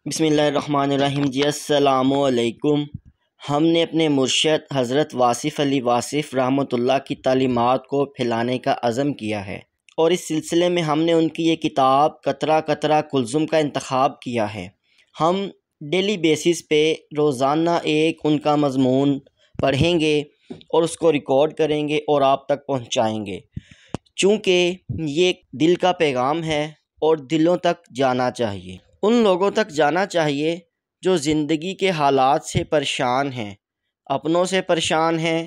بسم اللہ الرحمن الرحیم جی السلام علیکم۔ ہم نے اپنے مرشد حضرت واصف علی واصف رحمۃ اللہ کی تعلیمات کو پھیلانے کا عزم کیا ہے، اور اس سلسلے میں ہم نے ان کی یہ کتاب قطرہ قطرہ کلثوم کا انتخاب کیا ہے۔ ہم ڈیلی بیسس پہ روزانہ ایک ان کا مضمون پڑھیں گے اور اس کو ریکارڈ کریں گے اور آپ تک پہنچائیں گے، چونکہ یہ دل کا پیغام ہے اور دلوں تک جانا چاہیے، ان لوگوں تک جانا چاہیے جو زندگی کے حالات سے پریشان ہیں، اپنوں سے پریشان ہیں،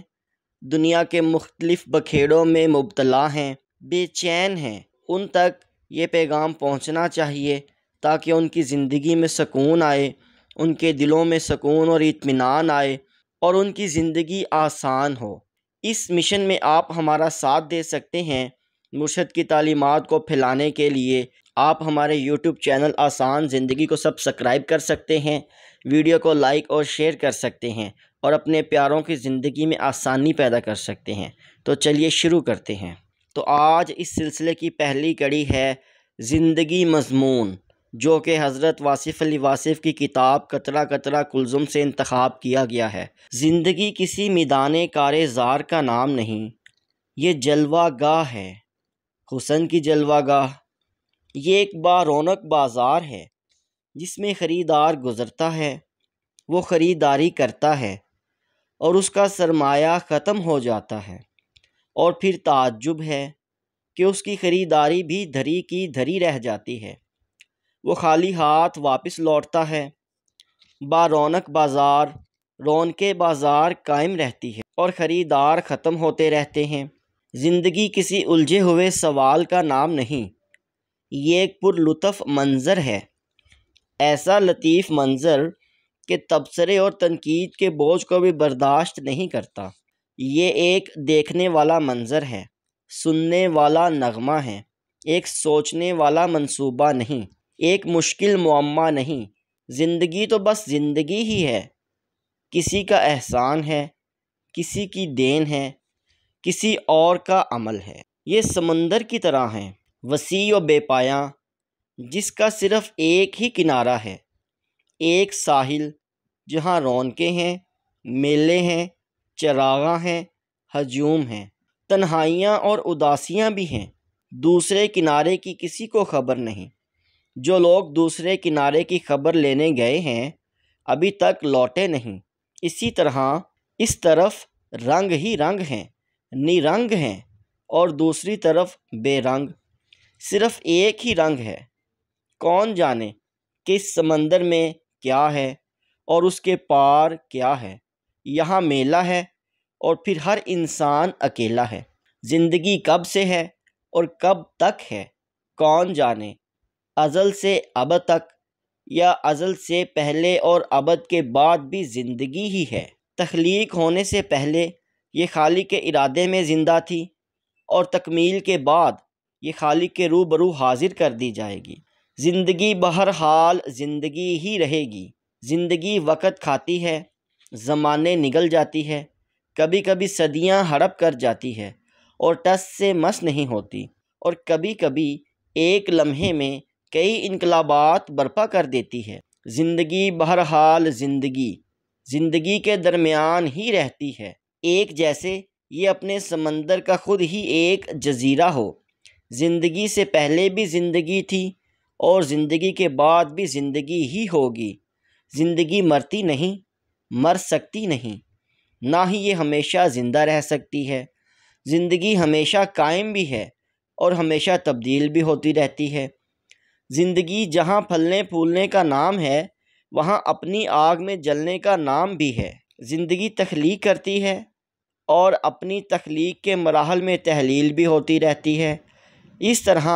دنیا کے مختلف بکھیڑوں میں مبتلا ہیں، بے چین ہیں۔ ان تک یہ پیغام پہنچنا چاہیے تاکہ ان کی زندگی میں سکون آئے، ان کے دلوں میں سکون اور اطمینان آئے اور ان کی زندگی آسان ہو۔ اس مشن میں آپ ہمارا ساتھ دے سکتے ہیں۔ مرشد کی تعلیمات کو پھیلانے کے لیے آپ ہمارے یوٹیوب چینل آسان زندگی کو سبسکرائب کر سکتے ہیں، ویڈیو کو لائک اور شیئر کر سکتے ہیں اور اپنے پیاروں کی زندگی میں آسانی پیدا کر سکتے ہیں۔ تو چلیے شروع کرتے ہیں۔ تو آج اس سلسلے کی پہلی کڑی ہے زندگی مضمون، جو کہ حضرت واصف علی واصف کی کتاب قطرہ قطرہ کلثوم سے انتخاب کیا گیا ہے۔ زندگی کسی میدان کار زار کا نام نہیں، یہ جلوہ گاہ ہے، حسن کی جلوہ گاہ۔ یہ ایک رونق بازار ہے جس میں خریدار گزرتا ہے، وہ خریداری کرتا ہے اور اس کا سرمایہ ختم ہو جاتا ہے، اور پھر تعجب ہے کہ اس کی خریداری بھی دھری کی دھری رہ جاتی ہے۔ وہ خالی ہاتھ واپس لوٹتا ہے۔ رونق بازار، رونق بازار قائم رہتی ہے اور خریدار ختم ہوتے رہتے ہیں۔ زندگی کسی الجھے ہوئے سوال کا نام نہیں، یہ ایک پرلطف منظر ہے، ایسا لطیف منظر کہ تبصرے اور تنقید کے بوجھ کو بھی برداشت نہیں کرتا۔ یہ ایک دیکھنے والا منظر ہے، سننے والا نغمہ ہے، ایک سوچنے والا منصوبہ نہیں، ایک مشکل معمہ نہیں۔ زندگی تو بس زندگی ہی ہے، کسی کا احسان ہے، کسی کی دین ہے، کسی اور کا عمل ہے۔ یہ سمندر کی طرح ہے، وسیع و بے پایاں، جس کا صرف ایک ہی کنارہ ہے، ایک ساحل جہاں رونقیں ہیں، میلے ہیں، چراغاں ہیں، ہجوم ہیں، تنہائیاں اور اداسیاں بھی ہیں۔ دوسرے کنارے کی کسی کو خبر نہیں۔ جو لوگ دوسرے کنارے کی خبر لینے گئے ہیں ابھی تک لوٹے نہیں۔ اسی طرح اس طرف رنگ ہی رنگ ہیں، نرنگ ہیں، اور دوسری طرف بے رنگ، صرف ایک ہی رنگ ہے۔ کون جانے کہ اس سمندر میں کیا ہے اور اس کے پار کیا ہے۔ یہاں میلہ ہے اور پھر ہر انسان اکیلا ہے۔ زندگی کب سے ہے اور کب تک ہے، کون جانے۔ ازل سے اب تک، یا ازل سے پہلے اور ابد کے بعد بھی زندگی ہی ہے۔ تخلیق ہونے سے پہلے یہ خالق کے ارادے میں زندہ تھی، اور تکمیل کے بعد یہ خالق کے روبرو حاضر کر دی جائے گی۔ زندگی بہرحال زندگی ہی رہے گی۔ زندگی وقت کھاتی ہے، زمانے نگل جاتی ہے، کبھی کبھی صدیاں ہڑپ کر جاتی ہے اور ٹس سے مس نہیں ہوتی، اور کبھی کبھی ایک لمحے میں کئی انقلابات برپا کر دیتی ہے۔ زندگی بہرحال زندگی، زندگی کے درمیان ہی رہتی ہے، ایک جیسے یہ اپنے سمندر کا خود ہی ایک جزیرہ ہو۔ زندگی سے پہلے بھی زندگی تھی اور زندگی کے بعد بھی زندگی ہی ہوگی۔ زندگی مرتی نہیں، مر سکتی نہیں، نہ ہی یہ ہمیشہ زندہ رہ سکتی ہے۔ زندگی ہمیشہ قائم بھی ہے اور ہمیشہ تبدیل بھی ہوتی رہتی ہے۔ زندگی جہاں پھلنے پھولنے کا نام ہے، وہاں اپنی آگ میں جلنے کا نام بھی ہے۔ زندگی تخلیق کرتی ہے اور اپنی تخلیق کے مراحل میں تحلیل بھی ہوتی رہتی ہے۔ اس طرح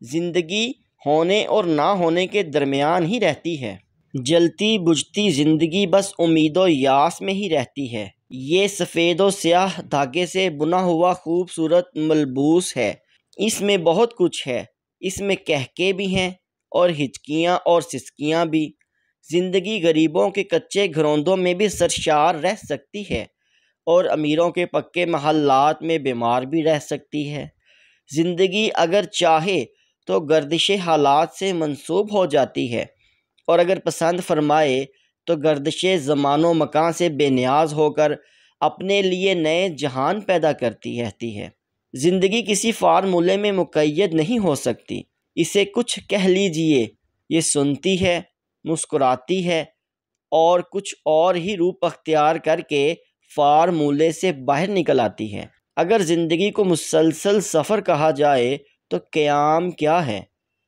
زندگی ہونے اور نہ ہونے کے درمیان ہی رہتی ہے۔ جلتی بجھتی زندگی بس امید و یاس میں ہی رہتی ہے۔ یہ سفید و سیاہ دھاگے سے بنا ہوا خوبصورت ملبوس ہے۔ اس میں بہت کچھ ہے، اس میں کہکے بھی ہیں اور ہچکیاں اور سسکیاں بھی۔ زندگی غریبوں کے کچے گھروندوں میں بھی سرشار رہ سکتی ہے اور امیروں کے پکے محلات میں بیمار بھی رہ سکتی ہے۔ زندگی اگر چاہے تو گردش حالات سے منسوب ہو جاتی ہے اور اگر پسند فرمائے تو گردش زمان و مکان سے بے نیاز ہو کر اپنے لیے نئے جہان پیدا کرتی رہتی ہے۔ زندگی کسی فارمولے میں مقید نہیں ہو سکتی۔ اسے کچھ کہہ لیجئے، یہ سنتی ہے، مسکراتی ہے اور کچھ اور ہی روپ اختیار کر کے فارمولے سے باہر نکل آتی ہے۔ اگر زندگی کو مسلسل سفر کہا جائے تو قیام کیا ہے؟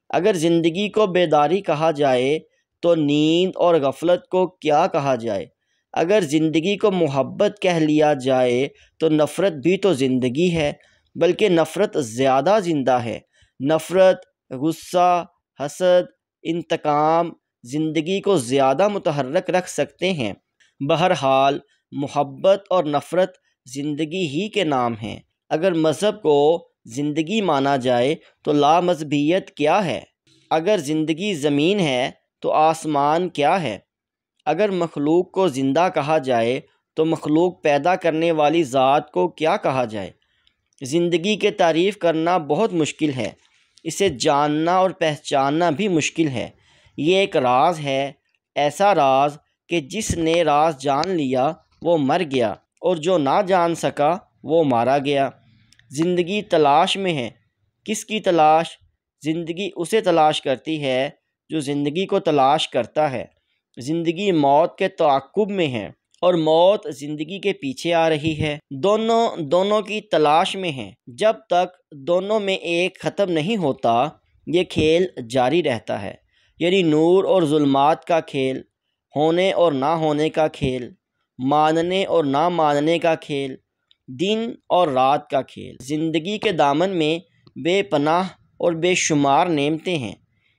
اگر زندگی کو بیداری کہا جائے تو نیند اور غفلت کو کیا کہا جائے؟ اگر زندگی کو محبت کہہ لیا جائے تو نفرت بھی تو زندگی ہے، بلکہ نفرت زیادہ زندہ ہے۔ نفرت، غصہ، حسد، انتقام زندگی کو زیادہ متحرک رکھ سکتے ہیں۔ بہرحال محبت اور نفرت زندگی ہی کے نام ہیں۔ اگر مذہب کو زندگی مانا جائے تو لامذہبیت کیا ہے؟ اگر زندگی زمین ہے تو آسمان کیا ہے؟ اگر مخلوق کو زندہ کہا جائے تو مخلوق پیدا کرنے والی ذات کو کیا کہا جائے؟ زندگی کی تعریف کرنا بہت مشکل ہے، اسے جاننا اور پہچاننا بھی مشکل ہے۔ یہ ایک راز ہے، ایسا راز کہ جس نے راز جان لیا وہ مر گیا اور جو نہ جان سکا وہ مارا گیا۔ زندگی تلاش میں ہے۔ کس کی تلاش؟ زندگی اسے تلاش کرتی ہے جو زندگی کو تلاش کرتا ہے۔ زندگی موت کے تعاقب میں ہے اور موت زندگی کے پیچھے آ رہی ہے۔ دونوں کی تلاش میں ہیں۔ جب تک دونوں میں ایک ختم نہیں ہوتا یہ کھیل جاری رہتا ہے، یعنی نور اور ظلمات کا کھیل، ہونے اور نہ ہونے کا کھیل، ماننے اور نہ ماننے کا کھیل، دن اور رات کا کھیل۔ زندگی کے دامن میں بے پناہ اور بے شمار نعمتیں ہیں۔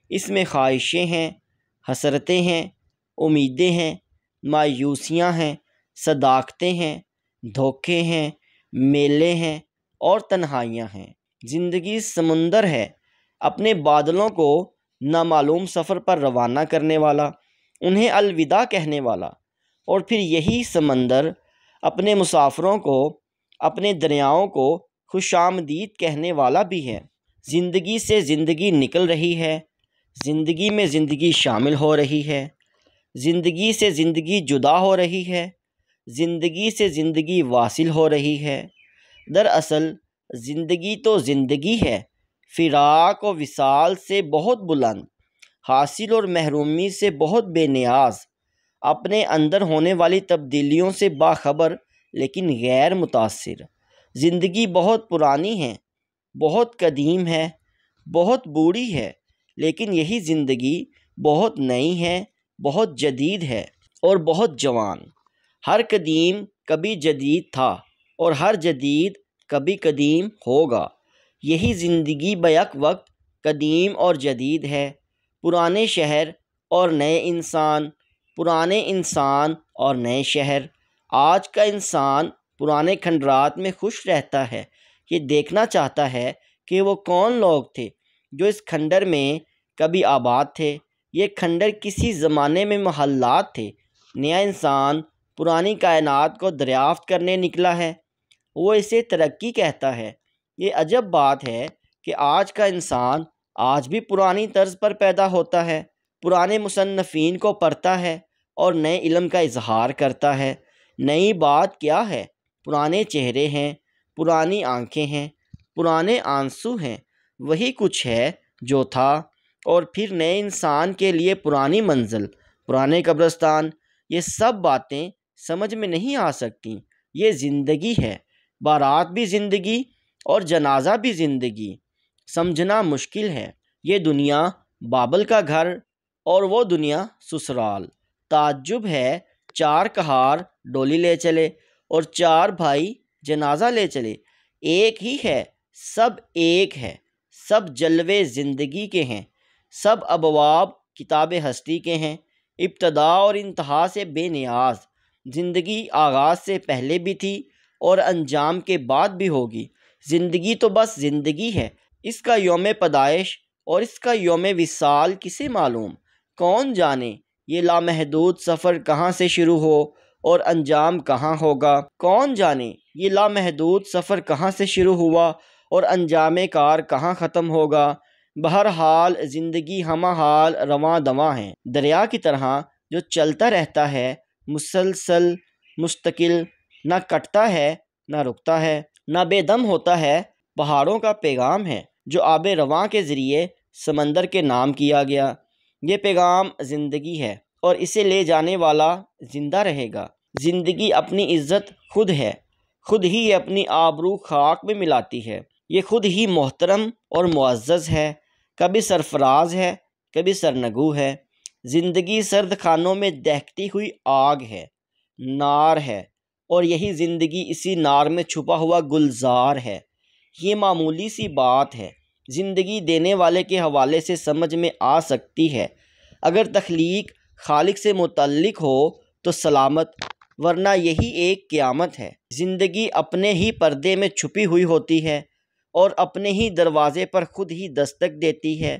اس میں خواہشیں ہیں، حسرتیں ہیں، امیدیں ہیں، مایوسیاں ہیں، صداقتیں ہیں، دھوکے ہیں، میلے ہیں اور تنہائیاں ہیں۔ زندگی سمندر ہے، اپنے بادلوں کو نامعلوم سفر پر روانہ کرنے والا، انہیں الوداع کہنے والا، اور پھر یہی سمندر اپنے مسافروں کو، اپنے دریاؤں کو خوش آمدید کہنے والا بھی ہے۔ زندگی سے زندگی نکل رہی ہے، زندگی میں زندگی شامل ہو رہی ہے، زندگی سے زندگی جدا ہو رہی ہے، زندگی سے زندگی واصل ہو رہی ہے۔ دراصل زندگی تو زندگی ہے، فراق و وصال سے بہت بلند، حاصل اور محرومی سے بہت بے نیاز، اپنے اندر ہونے والی تبدیلیوں سے باخبر لیکن غیر متاثر۔ زندگی بہت پرانی ہے، بہت قدیم ہے، بہت بوڑھی ہے، لیکن یہی زندگی بہت نئی ہے، بہت جدید ہے اور بہت جوان۔ ہر قدیم کبھی جدید تھا اور ہر جدید کبھی قدیم ہوگا۔ یہی زندگی بیک وقت قدیم اور جدید ہے۔ پرانے شہر اور نئے انسان، پرانے انسان اور نئے شہر۔ آج کا انسان پرانے کھنڈرات میں خوش رہتا ہے، یہ دیکھنا چاہتا ہے کہ وہ کون لوگ تھے جو اس کھنڈر میں کبھی آباد تھے۔ یہ کھنڈر کسی زمانے میں محلات تھے۔ نیا انسان پرانی کائنات کو دریافت کرنے نکلا ہے، وہ اسے ترقی کہتا ہے۔ یہ عجب بات ہے کہ آج کا انسان آج بھی پرانی طرز پر پیدا ہوتا ہے، پرانے مصنفین کو پڑھتا ہے اور نئے علم کا اظہار کرتا ہے۔ نئی بات کیا ہے؟ پرانے چہرے ہیں، پرانی آنکھیں ہیں، پرانے آنسو ہیں، وہی کچھ ہے جو تھا۔ اور پھر نئے انسان کے لیے پرانی منزل، پرانے قبرستان۔ یہ سب باتیں سمجھ میں نہیں آ سکتی۔ یہ زندگی ہے، بارات بھی زندگی اور جنازہ بھی زندگی۔ سمجھنا مشکل ہے۔ یہ دنیا بابل کا گھر اور وہ دنیا سسرال۔ تعجب ہے، چار کہار ڈولی لے چلے اور چار بھائی جنازہ لے چلے۔ ایک ہی ہے، سب ایک ہے، سب جلوے زندگی کے ہیں، سب ابواب کتاب ہستی کے ہیں، ابتدا اور انتہا سے بے نیاز۔ زندگی آغاز سے پہلے بھی تھی اور انجام کے بعد بھی ہوگی۔ زندگی تو بس زندگی ہے، اس کا یوم پیدائش اور اس کا یوم وصال کسے معلوم؟ کون جانے یہ لامحدود سفر کہاں سے شروع ہو اور انجام کہاں ہوگا؟ کون جانے یہ لامحدود سفر کہاں سے شروع ہوا اور انجام کار کہاں ختم ہوگا؟ بہرحال زندگی ہمہ حال رواں دواں ہے، دریا کی طرح جو چلتا رہتا ہے، مسلسل، مستقل، نہ کٹتا ہے نہ رکتا ہے، نہ بے دم ہوتا ہے۔ پہاڑوں کا پیغام ہے جو آب رواں کے ذریعے سمندر کے نام کیا گیا۔ یہ پیغام زندگی ہے اور اسے لے جانے والا زندہ رہے گا۔ زندگی اپنی عزت خود ہے، خود ہی یہ اپنی آبرو خاک میں ملاتی ہے۔ یہ خود ہی محترم اور معزز ہے، کبھی سرفراز ہے، کبھی سرنگوں ہے۔ زندگی سرد خانوں میں دہکتی ہوئی آگ ہے، نار ہے، اور یہی زندگی اسی نار میں چھپا ہوا گلزار ہے۔ یہ معمولی سی بات ہے، زندگی دینے والے کے حوالے سے سمجھ میں آ سکتی ہے۔ اگر تخلیق خالق سے متعلق ہو تو سلامت، ورنہ یہی ایک قیامت ہے۔ زندگی اپنے ہی پردے میں چھپی ہوئی ہوتی ہے اور اپنے ہی دروازے پر خود ہی دستک دیتی ہے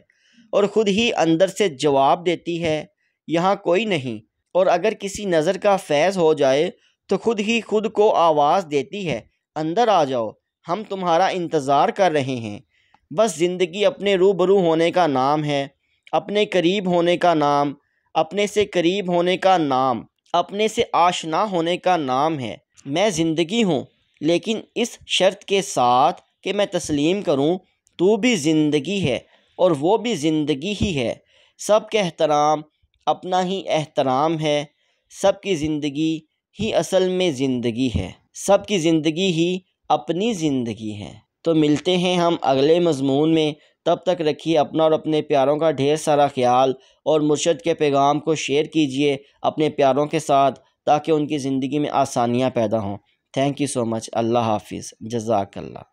اور خود ہی اندر سے جواب دیتی ہے، یہاں کوئی نہیں۔ اور اگر کسی نظر کا فیض ہو جائے تو خود ہی خود کو آواز دیتی ہے، اندر آ جاؤ، ہم تمہارا انتظار کر رہے ہیں۔ بس زندگی اپنے روبرو ہونے کا نام ہے، اپنے قریب ہونے کا نام، اپنے سے قریب ہونے کا نام، اپنے سے آشنا ہونے کا نام ہے۔ میں زندگی ہوں، لیکن اس شرط کے ساتھ کہ میں تسلیم کروں تو بھی زندگی ہے اور وہ بھی زندگی ہی ہے۔ سب کا احترام اپنا ہی احترام ہے، سب کی زندگی ہی اصل میں زندگی ہے، سب کی زندگی ہی اپنی زندگی ہے۔ تو ملتے ہیں ہم اگلے مضمون میں، تب تک رکھیے اپنا اور اپنے پیاروں کا ڈھیر سارا خیال، اور مرشد کے پیغام کو شیئر کیجیے اپنے پیاروں کے ساتھ تاکہ ان کی زندگی میں آسانیاں پیدا ہوں۔ تھینک یو سو مچ۔ اللہ حافظ۔ جزاک اللہ۔